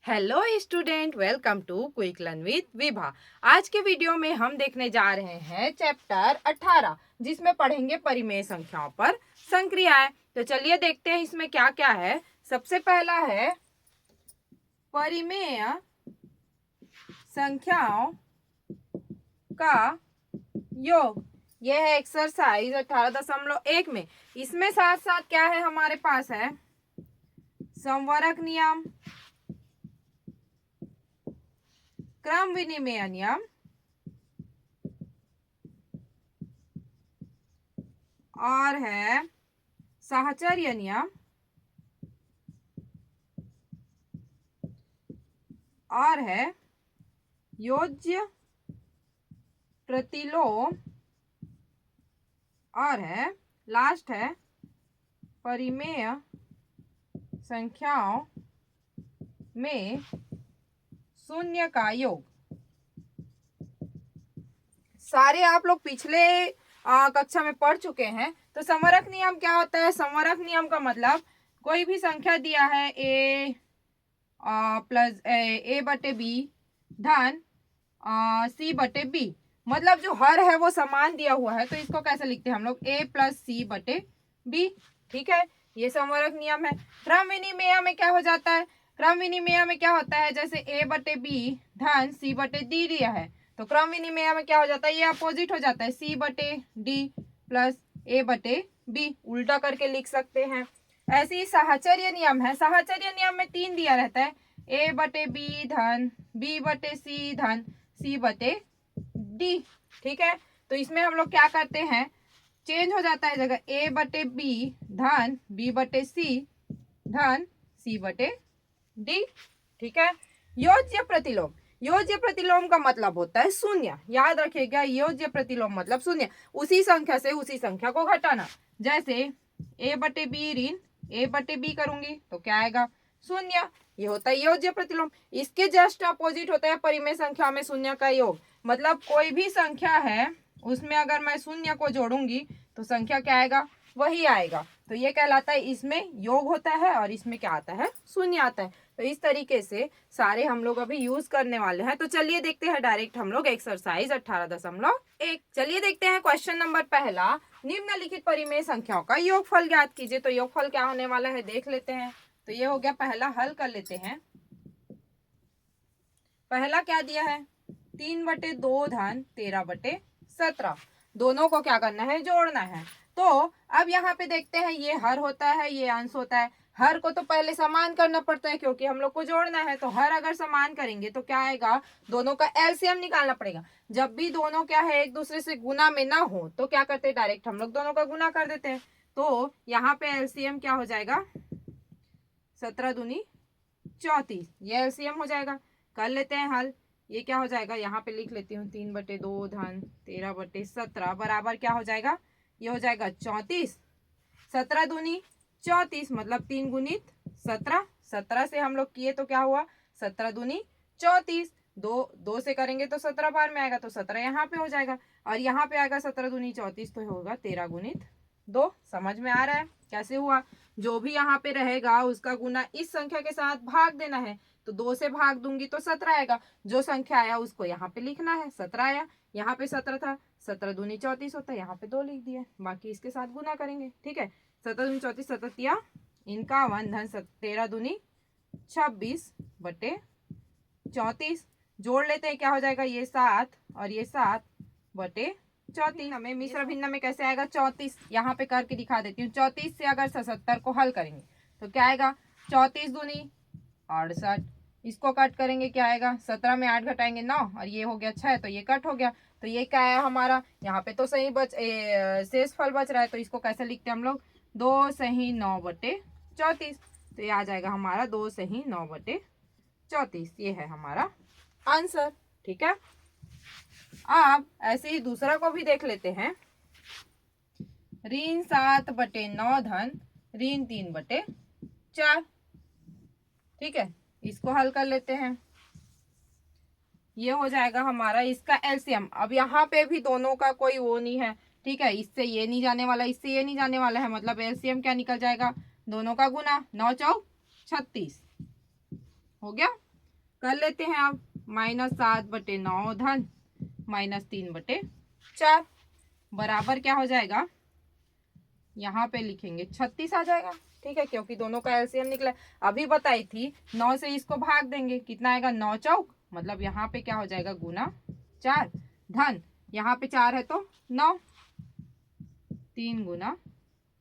Hello student, welcome to quick learn with Vibha. आज के video में हम देखने जा रहे हैं चैप्टर 18, जिसमें पढ़ेंगे परिमेय संख्याओं पर संक्रियाएं। तो चलिए देखते हैं इसमें क्या क्या है। सबसे पहला है परिमेय संख्याओं का योग। यह है एक्सरसाइज 18.1 में। इसमें साथ साथ क्या है, हमारे पास है संवरक नियम, क्रम विनिमय नियम और है साहचर्य नियम और है योज्य प्रतिलोम और है लास्ट है परिमेय संख्याओं में शून्य का योग। सारे आप लोग पिछले कक्षा में पढ़ चुके हैं। तो संवरक नियम क्या होता है? संवरक नियम का मतलब कोई भी संख्या दिया है a प्लस a बटे बी धन c बटे बी, मतलब जो हर है वो समान दिया हुआ है, तो इसको कैसे लिखते हैं हम लोग? a प्लस सी बटे बी। ठीक है, ये संवरक नियम है। क्रम विनिमय में क्या हो जाता है? क्रम विनिमय में क्या होता है? जैसे a बटे बी धन c बटे डी दिया है, तो क्रम विनिमय में क्या हो जाता है? ये अपोजिट हो जाता है, c बटे डी प्लस a बटे बी, उल्टा करके लिख सकते हैं। ऐसे ही साहचर्य नियम है। साहचर्य नियम में 3 दिया रहता है, a बटे बी धन b बटे सी धन c बटे डी। ठीक है, तो इसमें हम लोग क्या करते हैं, चेंज हो जाता है जगह a बटे बी धन b बटे सी धन c बटे डी। ठीक है, योज्य प्रतिलोम। योज्य प्रतिलोम का मतलब होता है शून्य। याद रखिएगा, योज्य प्रतिलोम मतलब शून्य, उसी संख्या से उसी संख्या को घटाना। जैसे a बटे बी ऋण a बटे बी करूंगी तो क्या आएगा? शून्य। ये होता है योज्य प्रतिलोम। इसके जस्ट अपोजिट होता है परिमेय संख्या में शून्य का योग। मतलब कोई भी संख्या है, उसमें अगर मैं शून्य को जोड़ूंगी तो संख्या क्या आएगा? वही आएगा। तो ये कहलाता है, इसमें योग होता है और इसमें क्या आता है? शून्य आता है। तो इस तरीके से सारे हम लोग अभी यूज करने वाले हैं। तो चलिए देखते हैं डायरेक्ट हम लोग एक्सरसाइज 18.1। चलिए देखते हैं क्वेश्चन नंबर पहला, निम्नलिखित परिमेय संख्याओं का योगफल ज्ञात कीजिए। तो योगफल क्या होने वाला है देख लेते हैं। तो ये हो गया पहला, हल कर लेते हैं। पहला क्या दिया है? 3 बटे 2 धन 13 बटे 17। दोनों को क्या करना है? जोड़ना है। तो अब यहाँ पे देखते हैं, ये हर होता है, ये अंश होता है। हर को तो पहले समान करना पड़ता है क्योंकि हम लोग को जोड़ना है। तो हर अगर समान करेंगे तो क्या आएगा? दोनों का एलसीएम निकालना पड़ेगा। जब भी दोनों क्या है, एक दूसरे से गुना में ना हो तो क्या करते हैं? डायरेक्ट हम लोग दोनों का गुना कर देते हैं। तो यहाँ पे एलसीएम क्या हो जाएगा? 17 दूनी 34, ये एलसीएम हो जाएगा। कर लेते हैं हल। ये क्या हो जाएगा? यहाँ पे लिख लेती हूँ, 3 बटे 2 धन 13 बटे 17 बराबर क्या हो जाएगा? ये हो जाएगा 34। 17 दूनी 34 मतलब 3 गुणित 17। 17 से हम लोग किए तो क्या हुआ? 17 दूनी 34। दो से करेंगे तो 17 बार में आएगा, तो 17 यहाँ पे हो जाएगा और यहाँ पे आएगा 17 दूनी 34, तो होगा 13 गुणित 2। समझ में आ रहा है कैसे हुआ? जो भी यहाँ पे रहेगा उसका गुना इस संख्या के साथ भाग देना है। तो 2 से भाग दूंगी तो 17 आएगा। जो संख्या आया उसको यहाँ पे लिखना है। 17 आया, यहाँ पे 17 था, 17 दूनी 34 होता है, यहाँ पे 2 लिख दिया, बाकी इसके साथ गुना करेंगे। ठीक है, 17 दूनी 34, 17 51 धन 13 दूनी 26 बटे 34। जोड़ लेते हैं, क्या हो जाएगा? ये 7 और ये 7 बटे 34। हमें मिश्र भिन्न में कैसे आएगा? 34 यहाँ पे करके दिखा देती हूँ। 34 से अगर 77 को हल करेंगे तो क्या आएगा? 34 दूनी 68। इसको कट करेंगे, क्या आएगा? 17 में 8 घटाएंगे 9 और ये हो गया 6, तो ये कट हो गया। तो ये क्या है हमारा? यहाँ पे तो सही शेष फल बच रहा है, तो इसको कैसे लिखते हैं हम लोग? 2 सही 9 बटे 34। तो ये आ जाएगा हमारा 2 सही 9 बटे 34। ये है हमारा आंसर। ठीक है, अब ऐसे ही दूसरा को भी देख लेते हैं। ऋण 7 बटे 9 धन ऋण 3 बटे 4। ठीक है, इसको हल कर लेते हैं। ये हो जाएगा हमारा इसका एलसीएम। अब यहाँ पे भी दोनों का कोई वो नहीं है। ठीक है, इससे ये नहीं जाने वाला, इससे ये नहीं जाने वाला है, मतलब एलसीएम क्या निकल जाएगा? दोनों का गुना। 9 चौक 36 हो गया। कर लेते हैं अब। -7/9 धन -3/4 बराबर क्या हो जाएगा, यहाँ पे लिखेंगे 36 आ जाएगा। ठीक है, क्योंकि दोनों का एलसीएम निकला। अभी बताई थी 9 से इसको भाग देंगे, कितना आएगा 9 चौक, मतलब यहाँ पे क्या हो जाएगा गुना 4 धन यहाँ पे 4 है तो 9, 3 गुना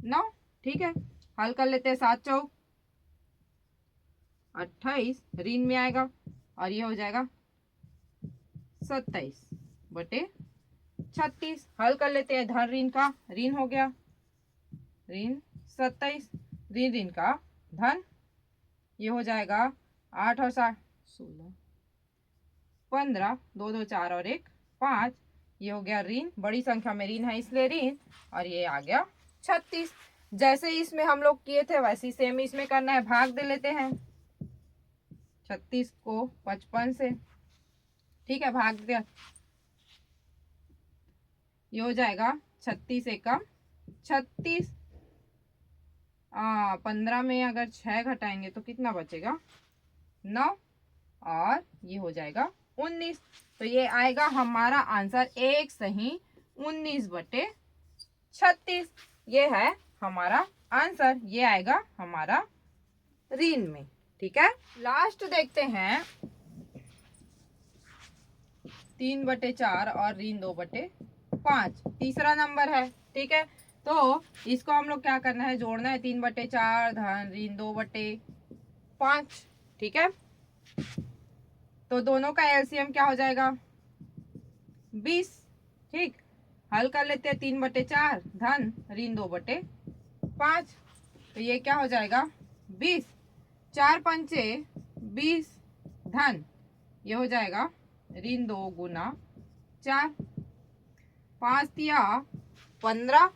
9। ठीक है, हल कर लेते हैं। 7 चौक 28 ऋण में आएगा और ये हो जाएगा 27/36। हल कर लेते हैं। धन ऋण का ऋण हो गया, ऋण 27, ऋण ऋण का धन, ये हो जाएगा 8 और 7 16 15, 2 2 4 और 1 5, ये हो गया ऋण, बड़ी संख्या में ऋण है इसलिए ऋण, और ये आ गया 36। जैसे इसमें हम लोग किए थे वैसे सेम इसमें करना है, भाग दे लेते हैं 36 को 55 से। ठीक है, भाग दिया, ये हो जाएगा 36 एकम 36। 15 में अगर 6 घटाएंगे तो कितना बचेगा 9, और ये हो जाएगा 19। तो ये आएगा हमारा आंसर एक सही 19/36। ये है हमारा आंसर, ये आएगा हमारा ऋण में। ठीक है, लास्ट देखते हैं 3/4 और ऋण 2/5, तीसरा नंबर है। ठीक है, तो इसको हम लोग क्या करना है, जोड़ना है। 3/4 धन ऋण 2/5। ठीक है, तो दोनों का एलसीएम क्या हो जाएगा 20। ठीक, हल कर लेते हैं। 3/4 धन ऋण 2/5, तो ये क्या हो जाएगा 20, 4 पंचे 20 धन, ये हो जाएगा ऋण 2 गुना 4, 5 तिया 15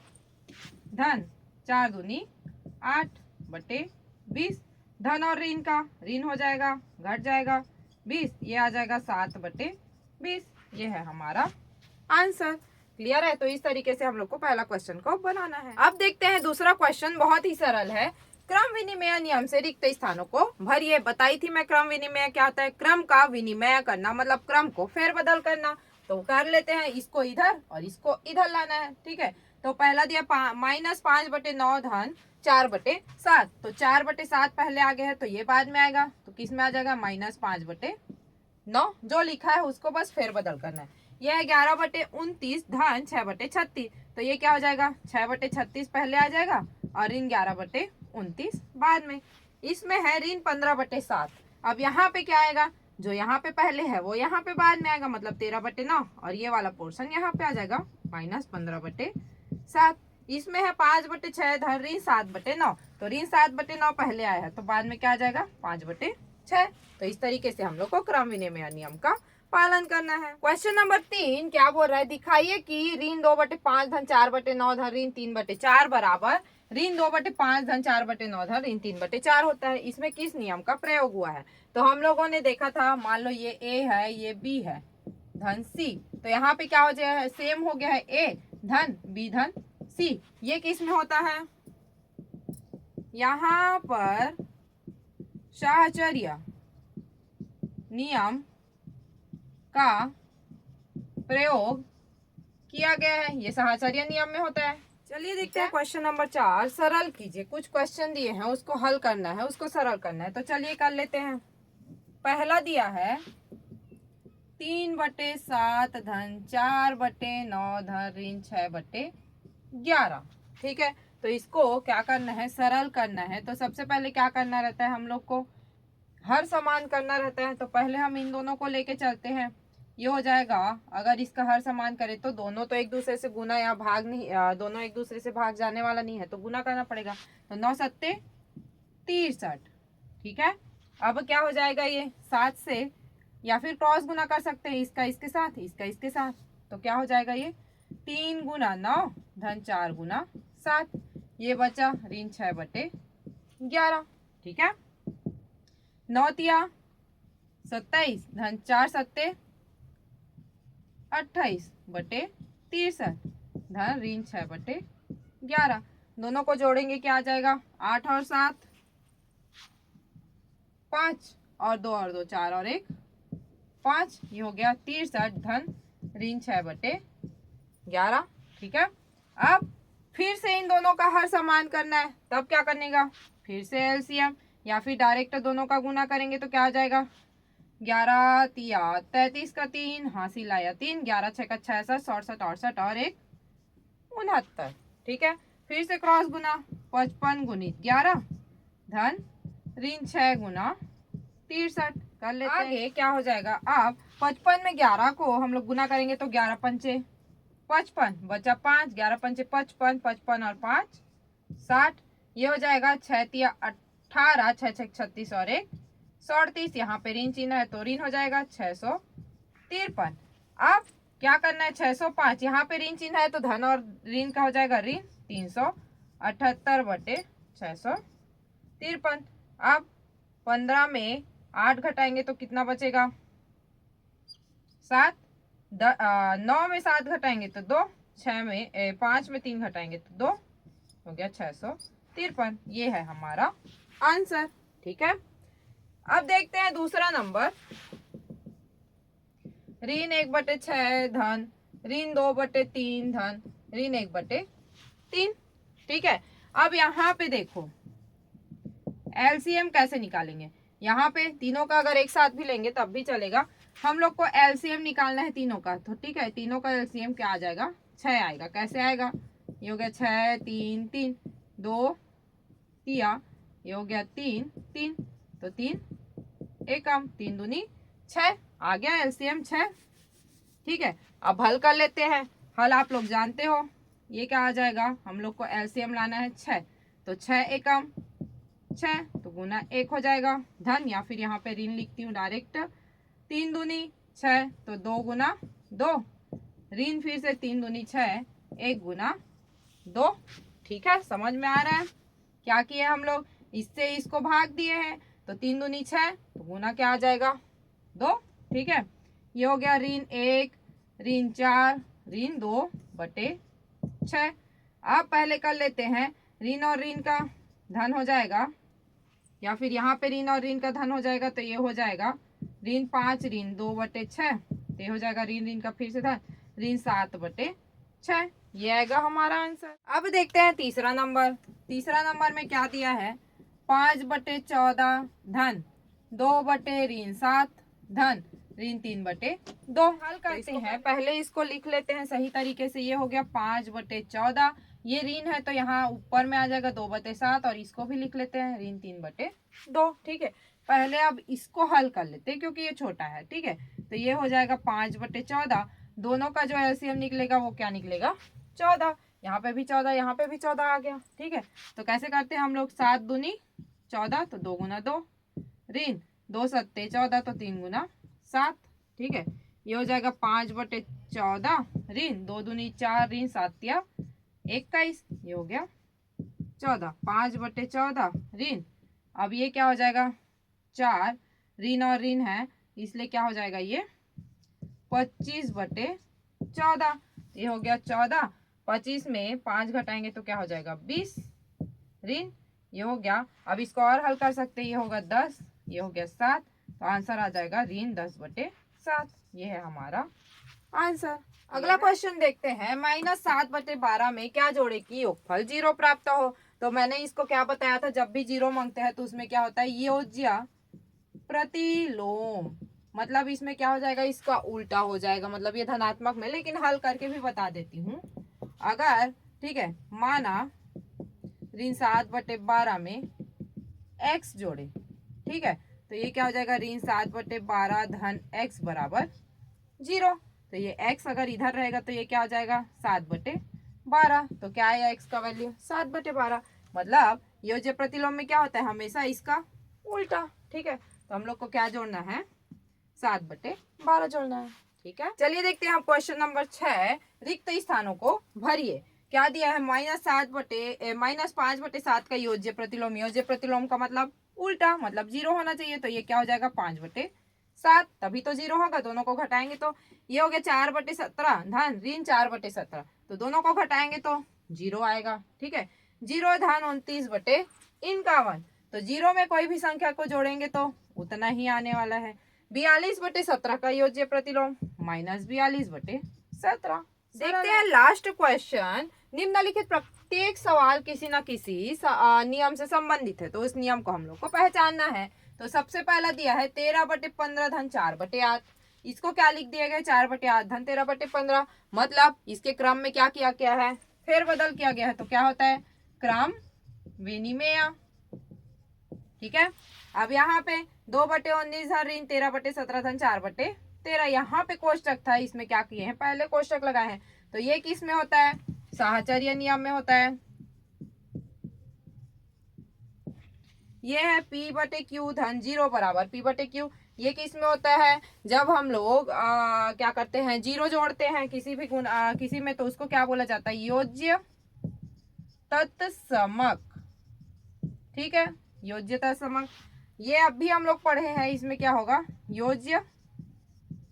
धन 4 दूनी 8/20। धन और ऋण का ऋण हो जाएगा, घट जाएगा 20, ये आ जाएगा 7/20। ये है हमारा आंसर। क्लियर है? तो इस तरीके से हम लोग को पहला क्वेश्चन को बनाना है। अब देखते हैं दूसरा क्वेश्चन, बहुत ही सरल है। क्रम विनिमय नियम से रिक्त स्थानों को भरिए। बताई थी मैं क्रम विनिमय क्या होता है, क्रम का विनिमय करना, मतलब क्रम को फेरबदल करना। तो कर लेते हैं, इसको इधर और इसको इधर लाना है। ठीक है, तो पहला दिया -5/9 धन 4/7, तो 4/7 पहले आ गया है तो ये बाद में आएगा, तो किस में आ जाएगा -5/9। जो लिखा है उसको बस फेरबदल करना है। यह है 11/29 धन 6/36, तो ये क्या हो जाएगा 6/36 पहले आ जाएगा और ऋण 11/29 बाद में। इसमें है ऋण 15/7। अब यहाँ पे क्या आएगा, जो यहाँ पे पहले है वो यहाँ पे बाद में आएगा, मतलब 13/9, और ये वाला पोर्शन यहाँ पे आ जाएगा -15/7। इसमें है 5/6 धन ऋण 7/9, तो ऋण 7/9 पहले आया है तो बाद में क्या आ जाएगा 5/6। तो इस तरीके से हम लोग को क्रम विनिमय नियम का पालन करना है। क्वेश्चन नंबर 3 क्या बोल रहा है, दिखाइए कि ऋण 2/5 धन 4/9 धन ऋण 3/4 बराबर ऋण 2/5 धन 4/9 धन ऋण 3/4 होता है। इसमें किस नियम का प्रयोग हुआ है? तो हम लोगों ने देखा था, मान लो ये ए है, ये बी है, धन सी, तो यहाँ पे क्या हो जाए, सेम हो गया है, ए धन बी धन सी। ये किस में होता है, यहाँ पर साहचर्य नियम का प्रयोग किया गया है, ये साहचर्य नियम में होता है। चलिए देखते हैं क्वेश्चन नंबर 4। सरल कीजिए, कुछ क्वेश्चन दिए हैं उसको हल करना है, उसको सरल करना है, तो चलिए कर लेते हैं। पहला दिया है 3/7 धन 4/9 धन ऋण 6/11। ठीक है, तो इसको क्या करना है, सरल करना है। तो सबसे पहले क्या करना रहता है, हम लोग को हर समान करना रहता है। तो पहले हम इन दोनों को लेके चलते हैं। ये हो जाएगा, अगर इसका हर समान करें तो दोनों तो एक दूसरे से गुना या भाग नहीं, दोनों एक दूसरे से भाग जाने वाला नहीं है, तो गुना करना पड़ेगा। तो 9 सत्ते 63। ठीक है, अब क्या हो जाएगा, ये 7 से या फिर क्रॉस गुना कर सकते हैं, इसका इसके साथ, इसका इसके साथ। तो क्या हो जाएगा, ये 3 गुना 9 धन 4 गुना 7, ये बचा ऋण 6/11। ठीक है, 9 तिया 27 धन 4 सत्ते 28/63 धन ऋण 6/11। दोनों को जोड़ेंगे क्या आ जाएगा, 8 और 7 5 और दो 4 और 1 5, ये हो गया 63 धन ऋण 6/11। ठीक है, अब फिर से इन दोनों का हर समान करना है, तब क्या करने का, फिर से एलसीएम या फिर डायरेक्ट दोनों का गुना करेंगे तो क्या आ जाएगा, 11 तिया 33 का 3 हासिल आया 3, 11 6 का 66, 67 68 और 1 69। ठीक है, फिर से क्रॉस गुना, 55 गुणित 11 धन ऋण 6 गुना 63 कर लेते हैं। आगे क्या हो जाएगा, अब 55 में 11 को हम लोग गुना करेंगे तो 11 पंचे 55 बचा 5, 11 पंचे 55, 55 और 5 60, ये हो जाएगा 6 तिया 18, 6 6 36 और 1 37, यहाँ पे ऋण चिन्ह है तो ऋण हो जाएगा 653। अब क्या करना है, 605 यहाँ पे ऋण चिन्ह है तो धन और ऋण का हो जाएगा ऋण 378/653। अब 15 में 8 घटाएंगे तो कितना बचेगा, 7, 9 में 7 घटाएंगे तो 2, 5 में 3 घटाएंगे तो 2, हो गया 653। ये है हमारा आंसर। ठीक है, अब देखते हैं दूसरा नंबर, ऋण 1/6 धन ऋण 2/3 धन ऋण 1/3। ठीक है, अब यहाँ पे देखो एलसीएम कैसे निकालेंगे, यहाँ पे तीनों का अगर एक साथ भी लेंगे तब भी चलेगा, हम लोग को एलसीएम निकालना है तीनों का, तो ठीक है तीनों का एलसीएम क्या आ जाएगा, 6 आएगा। कैसे आएगा, ये हो गया 6 3 3 2 तिया, ये हो गया 3 3 तो 3 एकम 3 दूनी 6 आ गया एलसीएम 6। ठीक है, अब हल कर लेते हैं, हल आप लोग जानते हो, ये क्या आ जाएगा, हम लोग को एलसीएम लाना है 6, तो 6 एकम 6 तो गुना 1 हो जाएगा धन, या फिर यहाँ पे ऋण लिखती हूँ डायरेक्ट, 3 दूनी 6 तो 2 गुना 2 ऋण, फिर से 3 दूनी 6 1 गुना 2। ठीक है, समझ में आ रहा है, क्या किए हम लोग, इससे इसको भाग दिए हैं तो 3 दूनी 6 तो गुना क्या आ जाएगा 2। ठीक है, ये हो गया ऋण 1 ऋण 4 ऋण 2/6। अब पहले कर लेते हैं ऋण और ऋण का धन हो जाएगा, या फिर यहाँ पे ऋण और ऋण का धन हो जाएगा तो ये हो जाएगा ऋण 5 ऋण 2/6, तो ये हो जाएगा ऋण ऋण का फिर से धन ऋण 7/6। ये आएगा हमारा आंसर। अब देखते हैं तीसरा नंबर, तीसरा नंबर में क्या दिया है, 5/14 धन 2/7 धन ऋण 3/2। हल करते हैं, पहले इसको लिख लेते हैं सही तरीके से, ये हो गया 5/14, ये ऋण है तो यहाँ ऊपर में आ जाएगा 2/7, और इसको भी लिख लेते हैं ऋण 3/2। ठीक है, पहले अब इसको हल कर लेते हैं क्योंकि ये छोटा है। ठीक है, तो ये हो जाएगा 5/14, दोनों का जो एलसीएम निकलेगा वो क्या निकलेगा 14, यहाँ पे भी 14 यहाँ पे भी 14 आ गया। ठीक है, तो कैसे करते हैं हम लोग, 7 दूनी 14 तो 2 गुना 2 ऋण 2 सत्ते 14 तो 3 गुना 7। ठीक है, ये हो जाएगा 5/14 ऋण 2 दूनी 4 ऋण 7 तिया 21, ये हो गया 14, 5/14 ऋण, अब ये क्या हो जाएगा 4 ऋण और ऋण है इसलिए क्या हो जाएगा ये 25/14, ये हो गया 14, 25 में 5 घटाएंगे तो क्या हो जाएगा 20 ऋण, ये हो गया। अब इसको और हल कर सकते हैं, ये होगा 10, ये हो गया 7, तो आंसर आ जाएगा ऋण 10/7। ये है हमारा आंसर। अगला क्वेश्चन देखते हैं, -7/12 में क्या जोड़े कि योगफल 0 प्राप्त हो। तो मैंने इसको क्या बताया था, जब भी 0 मांगते हैं तो उसमें क्या होता है योज्य प्रतिलोम, मतलब इसमें क्या हो जाएगा, इसका उल्टा हो जाएगा, मतलब ये धनात्मक में, लेकिन हल करके भी बता देती हूँ। अगर ठीक है माना ऋण 7/12 में x जोड़े, ठीक है, तो ये क्या हो जाएगा ऋण 7/12 धन x बराबर 0, तो ये x अगर इधर रहेगा तो ये क्या हो जाएगा 7/12, तो क्या आया x का वैल्यू 7/12, मतलब योज्य प्रतिलोम में क्या होता है हमेशा इसका उल्टा। ठीक है, तो हम लोग को क्या जोड़ना है 7/12 जोड़ना है। ठीक है, चलिए देखते हैं हम क्वेश्चन नंबर 6, रिक्त स्थानों को भरिए। क्या दिया है -5/7 का योज्य प्रतिलोम, योज्य प्रतिलोम का मतलब उल्टा, मतलब 0 होना चाहिए, तो ये क्या हो जाएगा 5/7, तभी तो 0 होगा, दोनोों को घटाएंगे तो ये हो गया 4/17 धन ऋण 4/17, तो दोनों को घटाएंगे तो 0 आएगा। ठीक है, 0 धन 29/51, तो 0 में कोई भी संख्या को जोड़ेंगे तो उतना ही आने वाला है। 42/17 का योज्य प्रतिलोम -42/17। देखते हैं लास्ट क्वेश्चन। निम्नलिखित प्रत्येक सवाल किसी न किसी नियम से संबंधित है, तो उस नियम को हम लोग को पहचानना है। तो सबसे पहला दिया है 13/15 धन 4/8। इसको क्या लिख दिया गया, 4/8 धन 13/15। मतलब इसके क्रम में क्या किया गया है, फेरबदल किया गया है। तो क्या होता है, क्रम विनिमेय। ठीक है। अब यहाँ पे 2/19 धन ऋण 13/17 धन 4/13। यहाँ पे कोष्टक था, इसमें क्या किए हैं, पहले कोष्टक लगाए हैं। तो ये किस में होता है, साहचर्य नियम में होता है। ये है P/Q धन 0 बराबर P/Q। ये किस में होता है, जब हम लोग क्या करते हैं, 0 जोड़ते हैं किसी भी किसी में, तो उसको क्या बोला जाता है, योज्य तत्समक। ठीक है, योज्य तत्समक। ये अब भी हम लोग पढ़े हैं, इसमें क्या होगा, योज्य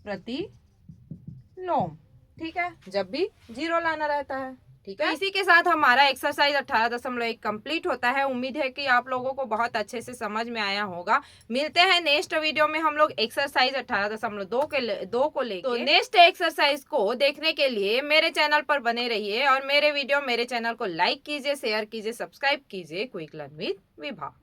प्रतिलोम। ठीक है, जब भी 0 लाना रहता है। ठीक है, तो इसी के साथ हमारा एक्सरसाइज 18.1 कंप्लीट होता है। उम्मीद है कि आप लोगों को बहुत अच्छे से समझ में आया होगा। मिलते हैं नेक्स्ट वीडियो में हम लोग एक्सरसाइज 18.2 को लेकर। तो नेक्स्ट एक्सरसाइज को देखने के लिए मेरे चैनल पर बने रहिए और मेरे चैनल को लाइक कीजिए, शेयर कीजिए, सब्सक्राइब कीजिए। Quick learn with Vibha.